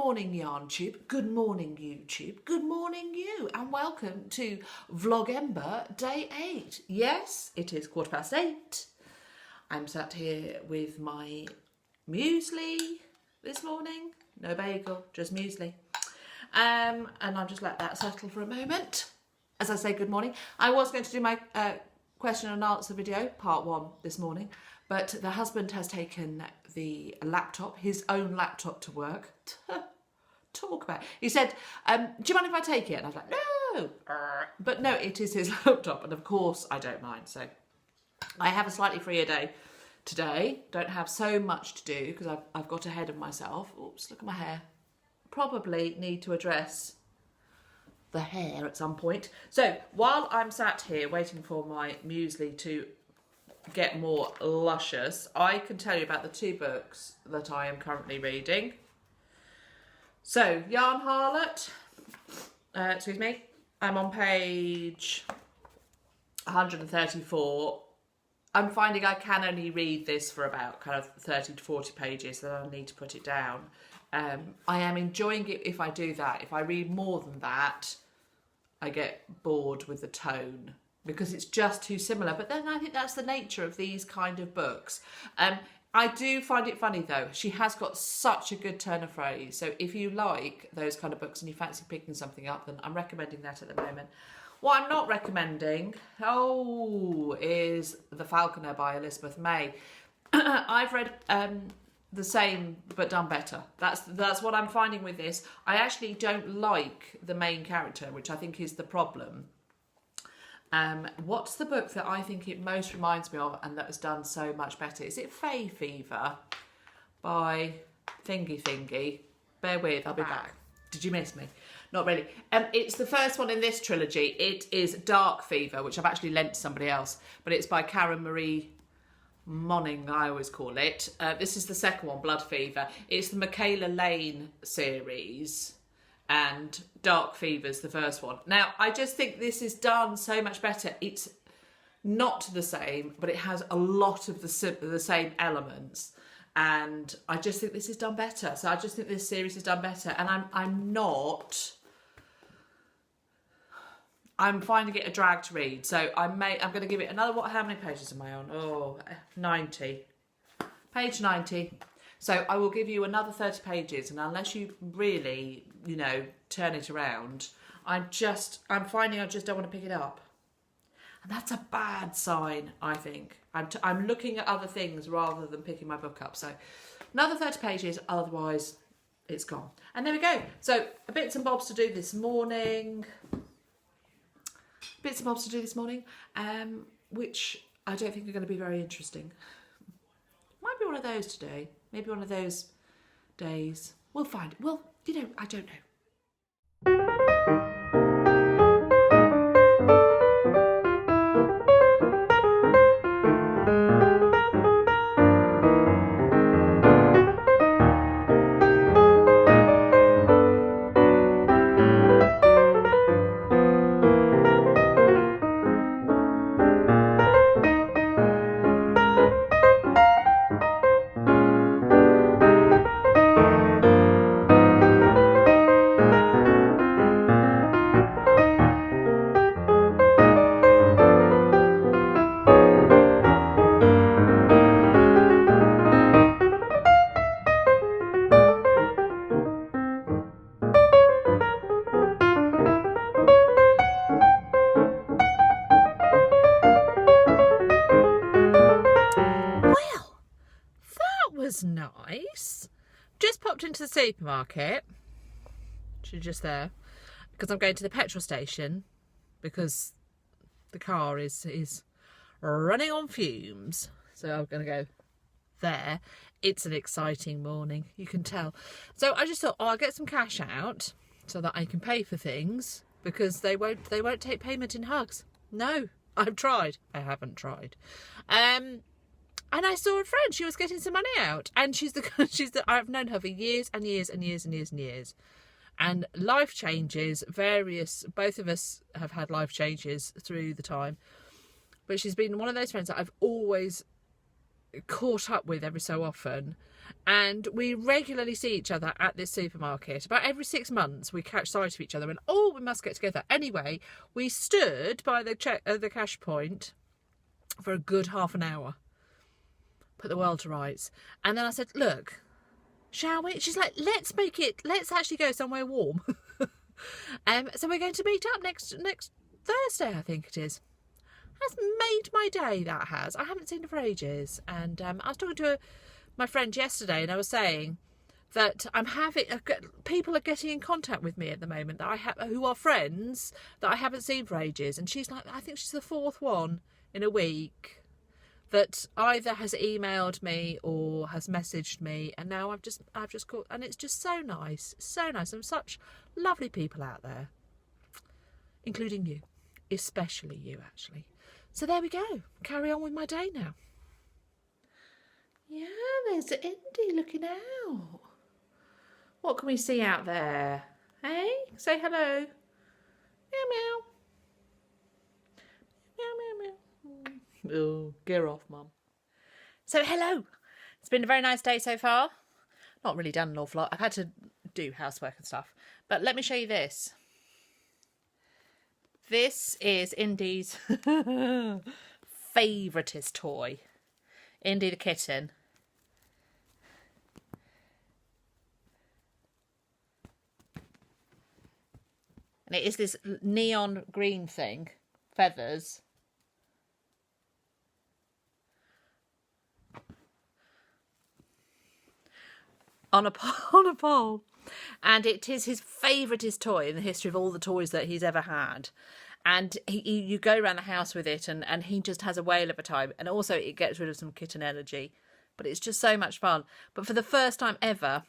morning YarnTube, good morning YouTube, good morning you, and welcome to Vlogember Day 8. Yes, it is 8:15. I'm sat here with my muesli this morning. No bagel, just muesli. And I'll just let that settle for a moment. As I say good morning, I was going to do my question and answer video, part 1, this morning. But the husband has taken the laptop, his own laptop, to work. Talk about it. He said, do you mind if I take it? And I was like, no. But no, it is his laptop. And of course, I don't mind. So I have a slightly freer day today. Don't have so much to do because I've got ahead of myself. Oops, look at my hair. Probably need to address the hair at some point. So while I'm sat here waiting for my muesli to get more luscious, I can tell you about the 2 books that I am currently reading. So, Yarn Harlot, excuse me, I'm on page 134. I'm finding I can only read this for about kind of 30 to 40 pages, then I need to put it down. I am enjoying it if I do that. If I read more than that, I get bored with the tone, because it's just too similar. But then I think that's the nature of these kind of books. I do find it funny though, she has got such a good turn of phrase. So if you like those kind of books and you fancy picking something up, then I'm recommending that at the moment. What I'm not recommending, is The Falconer by Elizabeth May. I've read the same but done better. That's what I'm finding with this. I actually don't like the main character, which I think is the problem. What's the book that I think it most reminds me of and that has done so much better? Is it Fay Fever by Thingy? Bear with, I'll be back. Did you miss me? Not really. It's the first one in this trilogy. It is Dark Fever, which I've actually lent to somebody else, but it's by Karen Marie Monning, I always call it. This is the second one, Blood Fever. It's the Michaela Lane series, and Dark Fever's the first one. Now, I just think this is done so much better. It's not the same, but it has a lot of the same elements, and I just think this is done better. So I just think this series is done better, and I'm finding it a drag to read. So I'm going to give it another, how many pages am I on? 90. Page 90. So I will give you another 30 pages, and unless you really, turn it around, I'm finding I just don't want to pick it up. And that's a bad sign, I think. I'm looking at other things rather than picking my book up. So another 30 pages, otherwise it's gone. And there we go. So bits and bobs to do this morning. Which I don't think are going to be very interesting. Might be one of those today. Maybe one of those days. We'll find it. Well, I don't know. Nice. Just popped into the supermarket. She's just there because I'm going to the petrol station because the car is running on fumes. So I'm going to go there. It's an exciting morning, you can tell. So I just thought, I'll get some cash out so that I can pay for things, because they won't take payment in hugs. No, I've tried. I haven't tried. And I saw a friend, she was getting some money out, and I've known her for years and years and years and years and years. And life changes, both of us have had life changes through the time, but she's been one of those friends that I've always caught up with every so often. And we regularly see each other at this supermarket. About every 6 months, we catch sight of each other and, oh, we must get together. Anyway, we stood by the cash point for a good half an hour. Put the world to rights. And then I said, look, shall we? She's like, let's actually go somewhere warm. So we're going to meet up next Thursday, I think it is. Has made my day, that has. I haven't seen her for ages. And I was talking to my friend yesterday, and I was saying that people are getting in contact with me at the moment that who are friends that I haven't seen for ages. And she's like, I think she's the 4th one in a week that either has emailed me or has messaged me, and now I've just called, and it's just so nice, so nice. And such lovely people out there, including you, especially you, actually. So there we go. Carry on with my day now. Yeah, there's Indy looking out. What can we see out there? Hey, say hello. Meow meow. Meow meow meow. Oh, get off, Mum. So hello. It's been a very nice day so far. Not really done an awful lot. I've had to do housework and stuff. But let me show you this. This is Indy's favouriteest toy. Indy the kitten. And it is this neon green thing. Feathers. On a pole. And it is his favouriteest toy in the history of all the toys that he's ever had. And you go around the house with it, and he just has a whale of a time. And also it gets rid of some kitten energy. But it's just so much fun. But for the first time ever,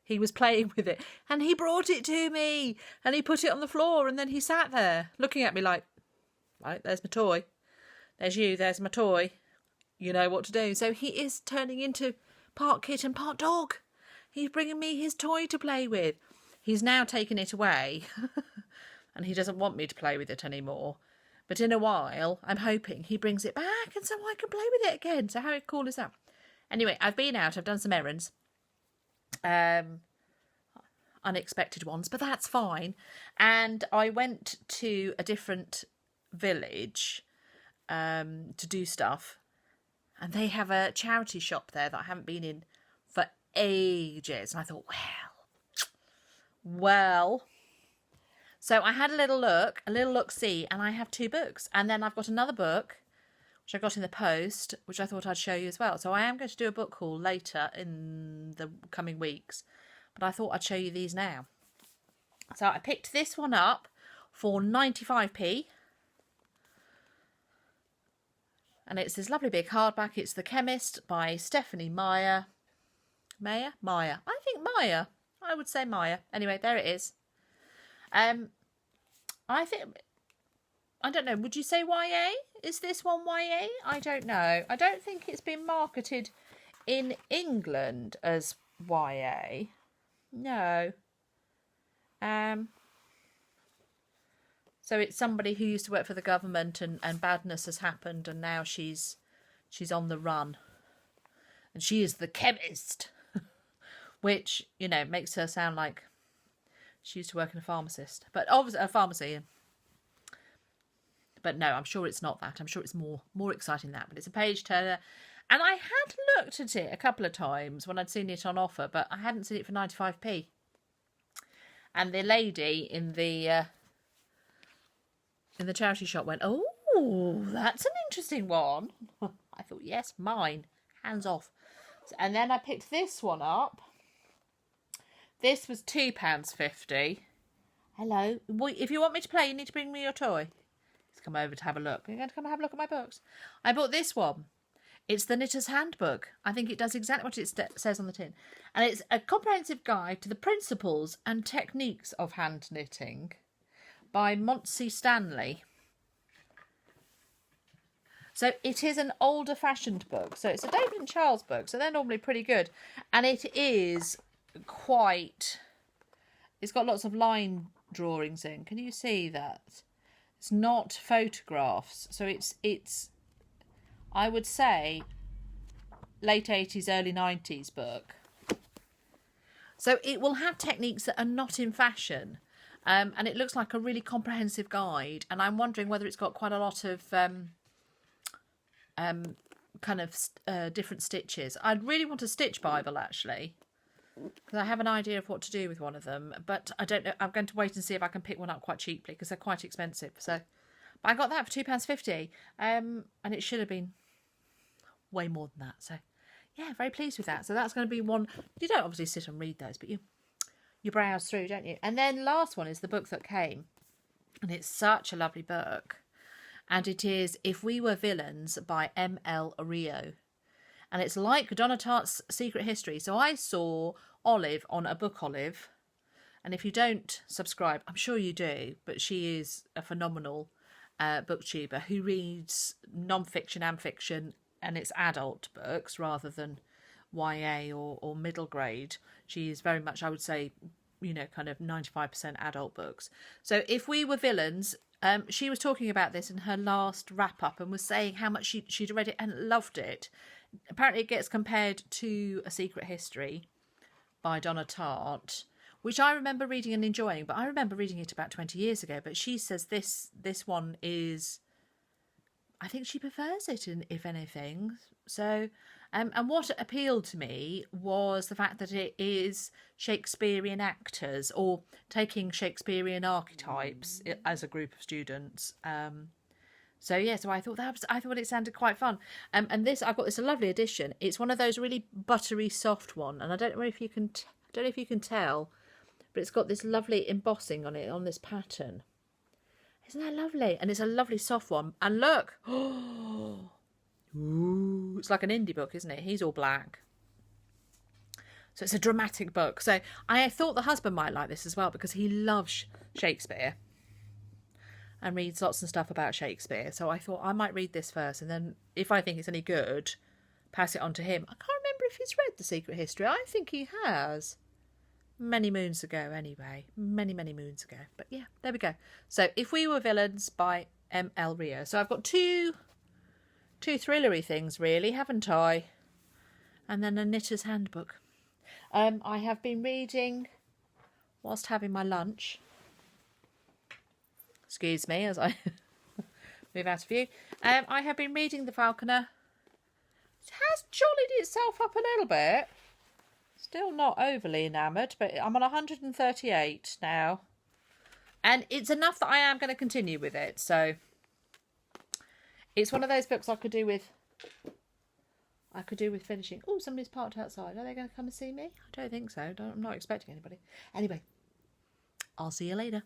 he was playing with it. And he brought it to me. And he put it on the floor. And then he sat there looking at me like, right, there's my toy. There's you, there's my toy. You know what to do. So he is turning into part kitten, part dog. He's bringing me his toy to play with. He's now taken it away. And he doesn't want me to play with it anymore. But in a while, I'm hoping he brings it back and so I can play with it again. So how cool is that? Anyway, I've been out. I've done some errands. Unexpected ones, but that's fine. And I went to a different village to do stuff. And they have a charity shop there that I haven't been in for ages. And I thought, well. So I had a little look-see, and I have 2 books. And then I've got another book, which I got in the post, which I thought I'd show you as well. So I am going to do a book haul later in the coming weeks. But I thought I'd show you these now. So I picked this one up for 95p. And it's this lovely big hardback. It's The Chemist by Stephanie Meyer. Meyer? Meyer. I think Meyer. I would say Meyer. Anyway, there it is. I don't know, would you say YA? Is this one YA? I don't know. I don't think it's been marketed in England as YA. No. So it's somebody who used to work for the government and badness has happened and now she's on the run. And she is the chemist. Which, you know, makes her sound like she used to work in a pharmacist. But obviously a pharmacy. But no, I'm sure it's not that. I'm sure it's more exciting than that. But it's a page turner. And I had looked at it a couple of times when I'd seen it on offer, but I hadn't seen it for 95p. And the lady in the charity shop went, oh, that's an interesting one. I thought, yes, mine. Hands off. And then I picked this one up. This was £2.50. Hello. If you want me to play, you need to bring me your toy. Let's come over to have a look. You're going to come and have a look at my books. I bought this one. It's the Knitter's Handbook. I think it does exactly what it says on the tin. And it's a comprehensive guide to the principles and techniques of hand knitting by Monty Stanley. So it is an older fashioned book. So it's a David and Charles book. So they're normally pretty good. And it is quite... It's got lots of line drawings in. Can you see that? It's not photographs. So it's I would say late 80s, early 90s book. So it will have techniques that are not in fashion. And it looks like a really comprehensive guide. And I'm wondering whether it's got quite a lot of different stitches. I'd really want a stitch Bible, actually, because I have an idea of what to do with one of them. But I don't know. I'm going to wait and see if I can pick one up quite cheaply, because they're quite expensive. So, but I got that for £2.50. And it should have been way more than that. So, yeah, very pleased with that. So that's going to be one. You don't obviously sit and read those, but you browse through, don't you? And then last one is the book that came. And it's such a lovely book. And it is If We Were Villains by M L Rio. And it's like Donna Tartt's Secret History. So I saw Olive on Abookolive. And if you don't subscribe, I'm sure you do, but she is a phenomenal booktuber who reads non-fiction and fiction, and it's adult books rather than YA or middle grade. She is very much, I would say, kind of 95% adult books. So If We Were Villains, she was talking about this in her last wrap-up and was saying how much she'd read it and loved it. Apparently it gets compared to A Secret History by Donna Tartt, which I remember reading and enjoying, but I remember reading it about 20 years ago. But she says this one is, I think she prefers it, if anything. So, and what appealed to me was the fact that it is Shakespearean actors, or taking Shakespearean archetypes as a group of students. So I thought it sounded quite fun. And this, I've got this lovely edition. It's one of those really buttery soft one, and I don't know if you can tell, but it's got this lovely embossing on it, on this pattern. Isn't that lovely? And it's a lovely soft one. And look, ooh, it's like an indie book, isn't it? He's all black. So it's a dramatic book. So I thought the husband might like this as well, because he loves Shakespeare and reads lots of stuff about Shakespeare. So I thought I might read this first, and then if I think it's any good, pass it on to him. I can't remember if he's read The Secret History. I think he has. Many moons ago, anyway. Many, many moons ago. But yeah, there we go. So If We Were Villains by M L Rio. So I've got two thrillery things, really, haven't I? And then a knitter's handbook. I have been reading whilst having my lunch. Excuse me as I move out of view. I have been reading The Falconer. It has jollied itself up a little bit. Still not overly enamoured, but I'm on 138 now. And it's enough that I am going to continue with it. So it's one of those books I could do with finishing. Oh, somebody's parked outside. Are they going to come and see me? I don't think so. I'm not expecting anybody. Anyway, I'll see you later.